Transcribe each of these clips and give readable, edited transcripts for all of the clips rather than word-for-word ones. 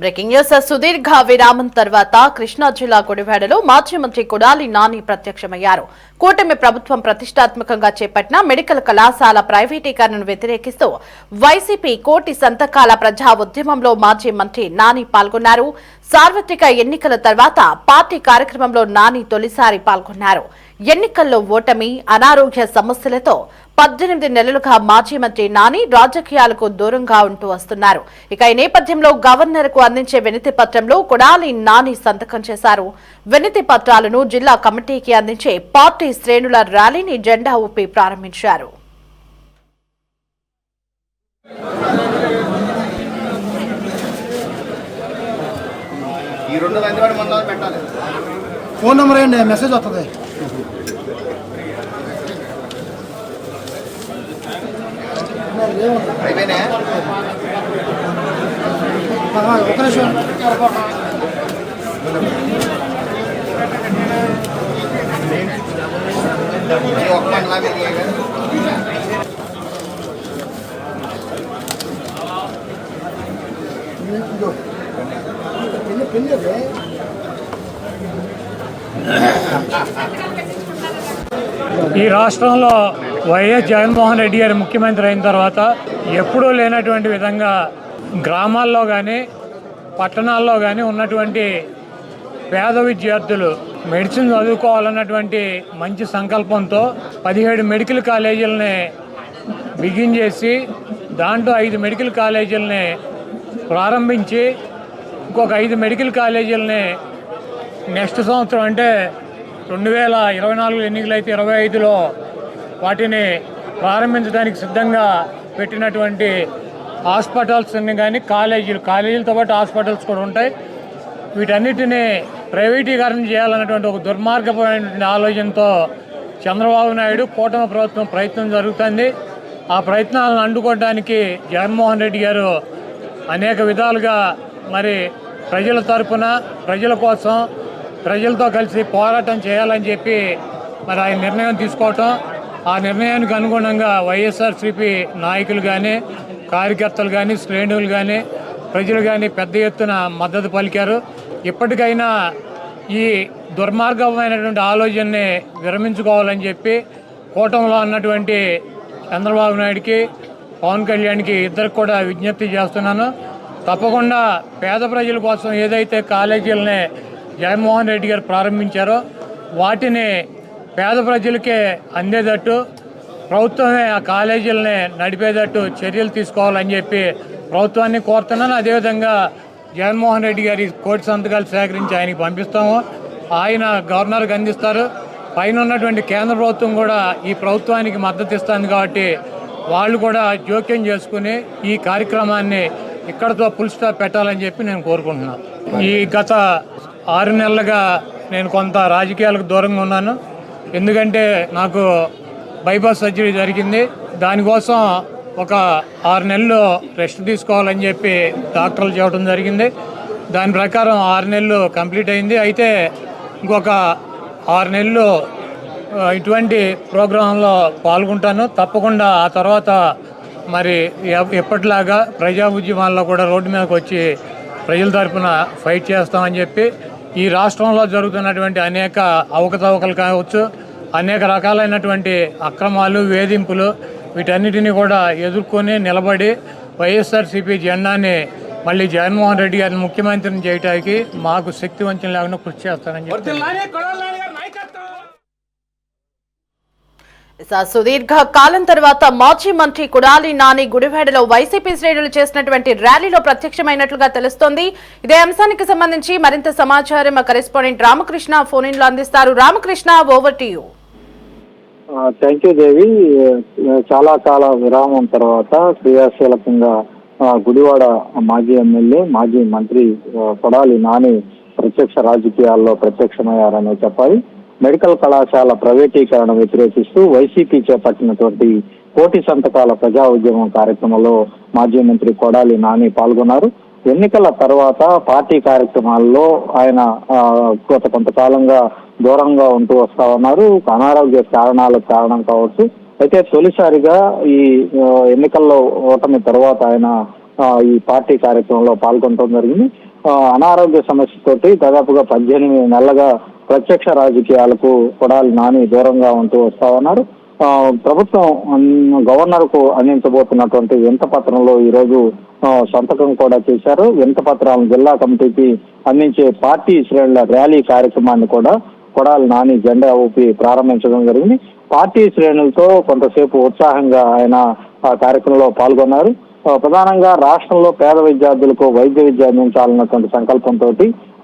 Breaking news సుదీర్ఘ విరామం తర్వాత కృష్ణా జిల్లా గుడివాడలో మాజీ మంత్రి కొడాలి నాని ప్రత్యక్షమయ్యారు. కూటమి ప్రభుత్వం ప్రతిష్టాత్మకంగా చేపట్టిన మెడికల్ కళాశాల ప్రైవేటీకరణను వ్యతిరేకిస్తూ వైసీపీ కోటి సంతకాల ప్రజా ఉద్యమంలో మాజీ మంత్రి నాని పాల్గొన్నారు. సార్వత్రిక ఎన్నికల తర్వాత పార్టీ కార్యక్రమంలో నాని తొలిసారి పాల్గొన్నారు. ఎన్నికల్లో ఓటమి, అనారోగ్య సమస్యలతో 18 నెలలుగా మాజీ మంత్రి నాని రాజకీయాలకు దూరంగా ఉంటూ వస్తున్నారు. ఇక ఈ నేపథ్యంలో గవర్నర్ కు అందించే వినతి పత్రంలో కొడాలి నాని సంతకం చేశారు. వినతి పత్రాలను జిల్లా కమిటీకి అందించే పార్టీ శ్రేణుల ర్యాలీని జెండా ఊపి ప్రారంభించారు. ఫోన్ నెంబర్ ఏంటి? మెసేజ్ వస్తుంది. ఒక నిమిషం. ఈ రాష్ట్రంలో వైఎస్ జగన్మోహన్ రెడ్డి గారు ముఖ్యమంత్రి అయిన తర్వాత ఎప్పుడూ లేనటువంటి విధంగా గ్రామాల్లో కానీ పట్టణాల్లో కానీ ఉన్నటువంటి పేద విద్యార్థులు మెడిసిన్ చదువుకోవాలన్నటువంటి మంచి సంకల్పంతో 17 మెడికల్ కాలేజీలని బిగించేసి దాంట్లో 5 మెడికల్ కాలేజీలని ప్రారంభించి ఇంకొక 5 మెడికల్ కాలేజీలని నెక్స్ట్ సంవత్సరం అంటే 2024 ఎన్నికలైతే 25లో వాటిని ప్రారంభించడానికి సిద్ధంగా పెట్టినటువంటి హాస్పిటల్స్ని కానీ కాలేజీలతో పాటు హాస్పిటల్స్ కూడా ఉంటాయి. వీటన్నిటిని ప్రైవేటీకరణ చేయాలన్నటువంటి ఒక దుర్మార్గమైనటువంటి ఆలోచనతో చంద్రబాబు నాయుడు కూటమి ప్రభుత్వం ప్రయత్నం జరుగుతుంది. ఆ ప్రయత్నాలను అడ్డుకోవడానికి జగన్మోహన్ రెడ్డి గారు అనేక విధాలుగా మరి ప్రజల తరపున ప్రజల కోసం ప్రజలతో కలిసి పోరాటం చేయాలని చెప్పి మరి ఆయన నిర్ణయం తీసుకోవటం, ఆ నిర్ణయానికి అనుగుణంగా వైఎస్ఆర్సీపీ నాయకులు కానీ కార్యకర్తలు కానీ శ్రేణులు కానీ ప్రజలు కానీ పెద్ద ఎత్తున మద్దతు పలికారు. ఇప్పటికైనా ఈ దుర్మార్గమైనటువంటి ఆలోచనని విరమించుకోవాలని చెప్పి కూటమిలో ఉన్నటువంటి చంద్రబాబు నాయుడికి పవన్ కళ్యాణ్కి ఇద్దరికి కూడా విజ్ఞప్తి చేస్తున్నాను. తప్పకుండా పేద ప్రజల కోసం ఏదైతే కాలేజీలని జగన్మోహన్ రెడ్డి గారు ప్రారంభించారో వాటిని పేద ప్రజలకే అందేటట్టు ప్రభుత్వమే ఆ కాలేజీలని నడిపేటట్టు చర్యలు తీసుకోవాలని చెప్పి ప్రభుత్వాన్ని కోరుతున్నాను. అదేవిధంగా జగన్మోహన్ రెడ్డి గారి కోటి సంతకాలు సేకరించి ఆయనకి పంపిస్తాము. ఆయన గవర్నర్కి అందిస్తారు. పైన ఉన్నటువంటి కేంద్ర ప్రభుత్వం కూడా ఈ ప్రభుత్వానికి మద్దతు ఇస్తుంది కాబట్టి వాళ్ళు కూడా జోక్యం చేసుకుని ఈ కార్యక్రమాన్ని ఇక్కడతో ఫుల్ స్టాప్ పెట్టాలని చెప్పి నేను కోరుకుంటున్నాను. ఈ గత 6 నెలలుగా నేను కొంత రాజకీయాలకు దూరంగా ఉన్నాను. ఎందుకంటే నాకు బైపాస్ సర్జరీ జరిగింది. దానికోసం ఒక 6 నెలలు రెస్ట్ తీసుకోవాలని చెప్పి డాక్టర్లు చెప్పడం జరిగింది. దాని ప్రకారం 6 నెలలు కంప్లీట్ అయింది. అయితే ఇంకొక 6 నెలలు ఇటువంటి ప్రోగ్రాంలో పాల్గొంటాను. తప్పకుండా ఆ తర్వాత మరి ఎప్పటిలాగా ప్రజా ఉద్యమాల్లో కూడా రోడ్డు మీదకి వచ్చి ప్రజల తరఫున ఫైట్ చేస్తామని చెప్పి ఈ రాష్ట్రంలో జరుగుతున్నటువంటి అనేక అవకతవకలు కావచ్చు, అనేక రకాలైనటువంటి అక్రమాలు, వేధింపులు వీటన్నిటిని కూడా ఎదుర్కొని నిలబడి వైఎస్ఆర్సీపీ జెండాని మళ్ళీ జగన్మోహన్ రెడ్డి గారిని ముఖ్యమంత్రిని చేయడానికి మాకు శక్తి వంచన లేకుండా కృషి చేస్తానని చెప్పి సుదీర్ఘ కాలం తర్వాత మాజీ మంత్రి కొడాలి నాని గుడివాడలో వైసీపీ శ్రేణులు చేసినటువంటి ర్యాలీలో ప్రత్యక్షమైనట్లుగా తెలుస్తోంది. ఇదే అంశానికి సంబంధించి మరింత సమాచారం మా కరెస్పాండెంట్ రామకృష్ణ ఫోన్ ఇన్ లో అందిస్తారు. Ramakrishna, over to you. Thank you Devi. చాలా కాల విరామం తర్వాత క్రియాశీలకంగా గుడివాడ మాజీ ఎమ్మెల్యే మాజీ మంత్రి కొడాలి నాని ప్రత్యక్ష రాజకీయాల్లో ప్రత్యక్షమయ్యారనే చెప్పాలి. మెడికల్ కళాశాల ప్రైవేటీకరణ వ్యతిరేకిస్తూ వైసీపీ చేపట్టినటువంటి కోటి సంతకాల ప్రజా ఉద్యమం కార్యక్రమంలో మాజీ మంత్రి కొడాలి నాని పాల్గొన్నారు. ఎన్నికల తర్వాత పార్టీ కార్యక్రమాల్లో ఆయన గత కొంతకాలంగా దూరంగా ఉంటూ వస్తా ఉన్నారు. అనారోగ్య కారణాలకు కారణం కావచ్చు. అయితే తొలిసారిగా ఈ ఎన్నికల్లో ఓటమి తర్వాత ఆయన ఈ పార్టీ కార్యక్రమంలో పాల్గొనడం జరిగింది. అనారోగ్య సమస్యతోటి దాదాపుగా 18 నెలలుగా ప్రత్యక్ష రాజకీయాలకు కొడాలి నాని దూరంగా ఉంటూ వస్తా ఉన్నారు. ప్రభుత్వం గవర్నర్ కు అందించబోతున్నటువంటి వినత పత్రంలో ఈ రోజు సంతకం కూడా చేశారు. వినత పత్రాలను జిల్లా కమిటీకి అందించే పార్టీ శ్రేణుల ర్యాలీ కార్యక్రమాన్ని కూడా కొడాలి నాని జెండా ఊపి ప్రారంభించడం జరిగింది. పార్టీ శ్రేణులతో కొంతసేపు ఉత్సాహంగా ఆయన ఆ కార్యక్రమంలో పాల్గొన్నారు. ప్రధానంగా రాష్ట్రంలో పేద విద్యార్థులకు వైద్య విద్య అందించాలన్నటువంటి సంకల్పంతో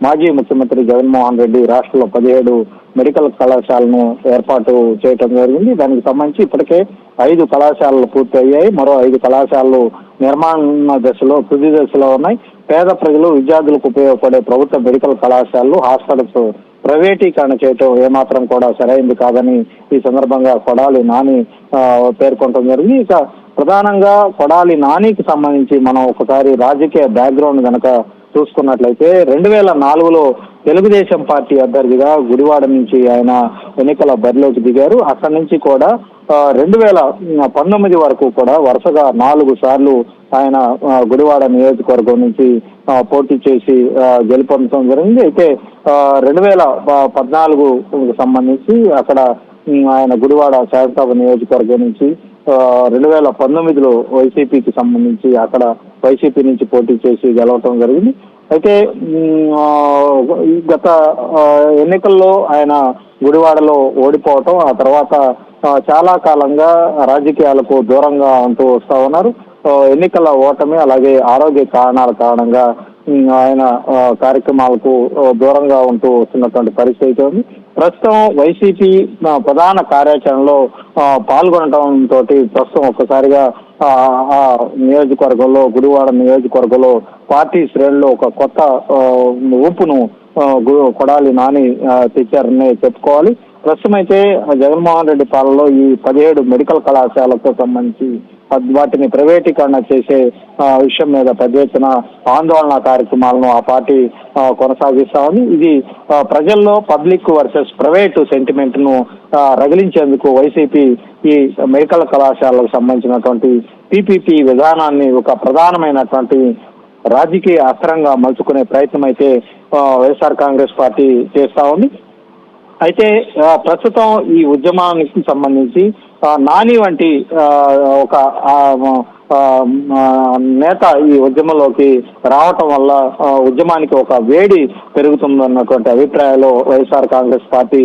మాజీ ముఖ్యమంత్రి జగన్మోహన్ రెడ్డి రాష్ట్రంలో 17 మెడికల్ కళాశాలను ఏర్పాటు చేయడం జరిగింది. దానికి సంబంధించి ఇప్పటికే 5 కళాశాలలు పూర్తి అయ్యాయి. మరో 5 కళాశాలలు నిర్మాణ దశలో తుది దశలో ఉన్నాయి. పేద ప్రజలు విద్యార్థులకు ఉపయోగపడే ప్రభుత్వ మెడికల్ కళాశాలలు హాస్పిటల్స్ ప్రైవేటీకరణ చేయటం ఏమాత్రం కూడా సరైంది కాదని ఈ సందర్భంగా కొడాలి నాని పేర్కొనడం జరిగింది. ఇక ప్రధానంగా కొడాలి నానికి సంబంధించి మనం ఒకసారి రాజకీయ బ్యాక్గ్రౌండ్ కనుక చూసుకున్నట్లయితే 2004లో తెలుగుదేశం పార్టీ అభ్యర్థిగా గుడివాడ నుంచి ఆయన ఎన్నికల బరిలోకి దిగారు. అక్కడి నుంచి కూడా 2019 వరకు కూడా వరుసగా 4 సార్లు ఆయన గుడివాడ నియోజకవర్గం నుంచి పోటీ చేసి గెలుపొందడం జరిగింది. అయితే 2014కు సంబంధించి అక్కడ ఆయన గుడివాడ శాసనసభ నియోజకవర్గం నుంచి 2019లో వైసీపీకి సంబంధించి అక్కడ వైసీపీ నుంచి పోటీ చేసి గెలవటం జరిగింది. అయితే గత ఎన్నికల్లో ఆయన గుడివాడలో ఓడిపోవటం, ఆ తర్వాత చాలా కాలంగా రాజకీయాలకు దూరంగా ఉంటూ వస్తా ఉన్నారు. ఎన్నికల ఓటమి అలాగే ఆరోగ్య కారణాల కారణంగా ఆయన కార్యక్రమాలకు దూరంగా ఉంటూ వస్తున్నటువంటి పరిస్థితి ఉంది. ప్రస్తుతం వైసీపీ ప్రధాన కార్యాచరణలో పాల్గొనడంతో ప్రస్తుతం ఒక్కసారిగా ఆ నియోజకవర్గంలో గుడివాడ నియోజకవర్గంలో పార్టీ శ్రేణుల్లో ఒక కొత్త ఊపును కొడాలి నాని తెచ్చారని చెప్పుకోవాలి. ప్రస్తుతం అయితే జగన్మోహన్ రెడ్డి పాలనలో ఈ 17 మెడికల్ కళాశాలతో సంబంధించి వాటిని ప్రైవేటీకరణ చేసే విషయం మీద పెద్ద ఎత్తున ఆందోళన కార్యక్రమాలను ఆ పార్టీ కొనసాగిస్తా ఉంది. ఇది ప్రజల్లో పబ్లిక్ వర్సెస్ ప్రైవేటు సెంటిమెంట్ ను రగిలించేందుకు వైసీపీ ఈ మెడికల్ కళాశాలకు సంబంధించినటువంటి పీపీపీ విధానాన్ని ఒక ప్రధానమైనటువంటి రాజకీయ అస్త్రంగా మలుచుకునే ప్రయత్నం అయితే వైఎస్ఆర్ కాంగ్రెస్ పార్టీ చేస్తా ఉంది. అయితే ప్రస్తుతం ఈ ఉద్యమానికి సంబంధించి నాని వంటి ఒక నేత ఈ ఉద్యమంలోకి రావటం వల్ల ఉద్యమానికి ఒక వేడి పెరుగుతుందన్నటువంటి అభిప్రాయాలు వైఎస్ఆర్ కాంగ్రెస్ పార్టీ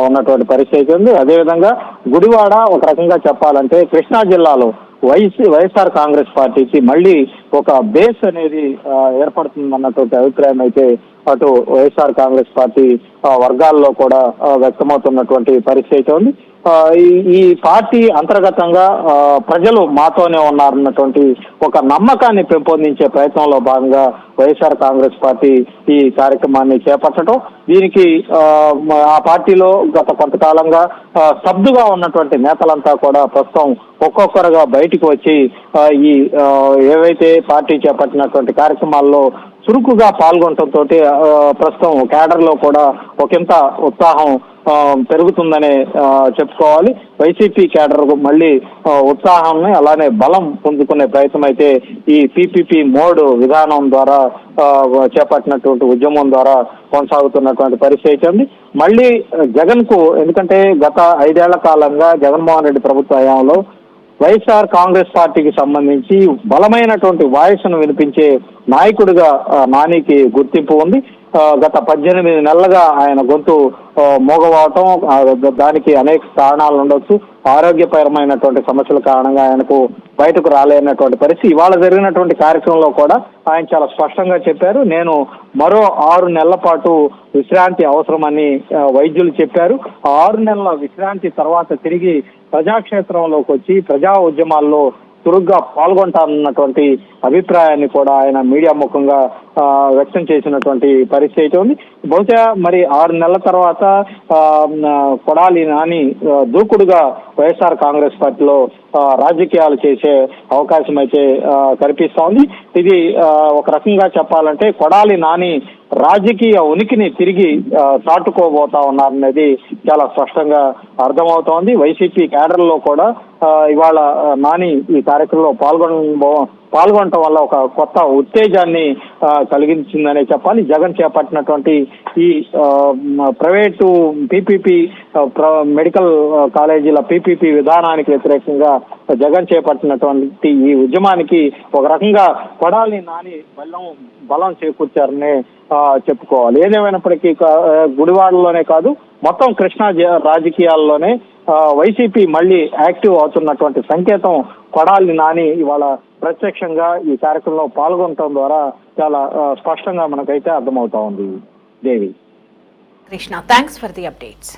ఉన్నటువంటి పరిస్థితి ఉంది. అదేవిధంగా గుడివాడ ఒక రకంగా చెప్పాలంటే కృష్ణా జిల్లాలో వైఎస్ఆర్ కాంగ్రెస్ పార్టీకి మళ్ళీ ఒక బేస్ అనేది ఏర్పడుతుందన్నటువంటి అభిప్రాయం అయితే అటు వైఎస్ఆర్ కాంగ్రెస్ పార్టీ వర్గాల్లో కూడా వ్యక్తమవుతున్నటువంటి పరిస్థితి ఉంది. ఈ పార్టీ అంతర్గతంగా ప్రజలు మాతోనే ఉన్నారన్నటువంటి ఒక నమ్మకాన్ని పెంపొందించే ప్రయత్నంలో భాగంగా వైఎస్ఆర్ కాంగ్రెస్ పార్టీ ఈ కార్యక్రమాన్ని చేపట్టడం, దీనికి ఆ పార్టీలో గత కొంతకాలంగా స్తబ్దుగా ఉన్నటువంటి నేతలంతా కూడా ప్రస్తుతం ఒక్కొక్కరుగా బయటికి వచ్చి ఈ ఏవైతే పార్టీ చేపట్టినటువంటి కార్యక్రమాల్లో చురుకుగా పాల్గొనడంతో ప్రస్తుతం క్యాడర్ లో కూడా ఒకంత ఉత్సాహం పెరుగుతుందనే చెప్పుకోవాలి. వైసీపీ క్యాడర్ మళ్ళీ ఉత్సాహాన్ని అలానే బలం పుంజుకునే ప్రయత్నం అయితే ఈ పీపీపీ మోడ్ విధానం ద్వారా చేపట్టినటువంటి ఉద్యమం ద్వారా కొనసాగుతున్నటువంటి పరిస్థితి ఉంది. మళ్ళీ జగన్ కు, ఎందుకంటే గత 5 ఏళ్ల కాలంగా జగన్మోహన్ రెడ్డి ప్రభుత్వ హయాంలో వైఎస్ఆర్ కాంగ్రెస్ పార్టీకి సంబంధించి బలమైనటువంటి వాయిస్ను వినిపించే నాయకుడిగా నానికి గుర్తింపు ఉంది. గత 18 నెలలుగా ఆయన గొంతు మోగవటం, దానికి అనేక కారణాలు ఉండొచ్చు. ఆరోగ్యపరమైనటువంటి సమస్యల కారణంగా ఆయనకు బయటకు రాలేనటువంటి పరిస్థితి. ఇవాళ జరిగినటువంటి కార్యక్రమంలో కూడా ఆయన చాలా స్పష్టంగా చెప్పారు, నేను మరో 6 నెలల పాటు విశ్రాంతి అవసరమని వైద్యులు చెప్పారు. 6 నెలల విశ్రాంతి తర్వాత తిరిగి ప్రజాక్షేత్రంలోకి వచ్చి ప్రజా ఉద్యమాల్లో చురుగ్గా పాల్గొంటారన్నటువంటి అభిప్రాయాన్ని కూడా ఆయన మీడియా ముఖంగా వ్యక్తం చేసినటువంటి పరిస్థితి ఉంది. బహుశా మరి 6 నెలల తర్వాత కొడాలి నాని దూకుడుగా వైఎస్ఆర్ కాంగ్రెస్ పార్టీలో రాజకీయాలు చేసే అవకాశం అయితే కనిపిస్తా ఉంది. ఇది ఒక రకంగా చెప్పాలంటే కొడాలి నాని రాజకీయ ఉనికిని తిరిగి చాటుకోబోతా ఉన్నారనేది చాలా స్పష్టంగా అర్థమవుతోంది. వైసీపీ క్యాడర్ లో కూడా ఇవాళ నాని ఈ కార్యక్రమంలో పాల్గొనటం వల్ల ఒక కొత్త ఉత్తేజాన్ని కలిగించిందనే చెప్పాలి. జగన్ చేపట్టినటువంటి ఈ ప్రైవేటు పీపీపీ మెడికల్ కాలేజీల పీపీపీ విధానానికి వ్యతిరేకంగా జగన్ చేపట్టినటువంటి ఈ ఉద్యమానికి ఒక రకంగా కొడాలి నాని బలం చేకూర్చారని చెప్పుకోవాలి. ఏదేమైనప్పటికీ గుడివాడలోనే కాదు మొత్తం కృష్ణా రాజకీయాల్లోనే వైసీపీ మళ్ళీ యాక్టివ్ అవుతున్నటువంటి సంకేతం కొడాలి నాని ఇవాళ ప్రత్యక్షంగా ఈ కార్యక్రమంలో పాల్గొనడం ద్వారా చాలా స్పష్టంగా మనకైతే అర్థమవుతా ఉంది. Devi Krishna, thanks for the updates.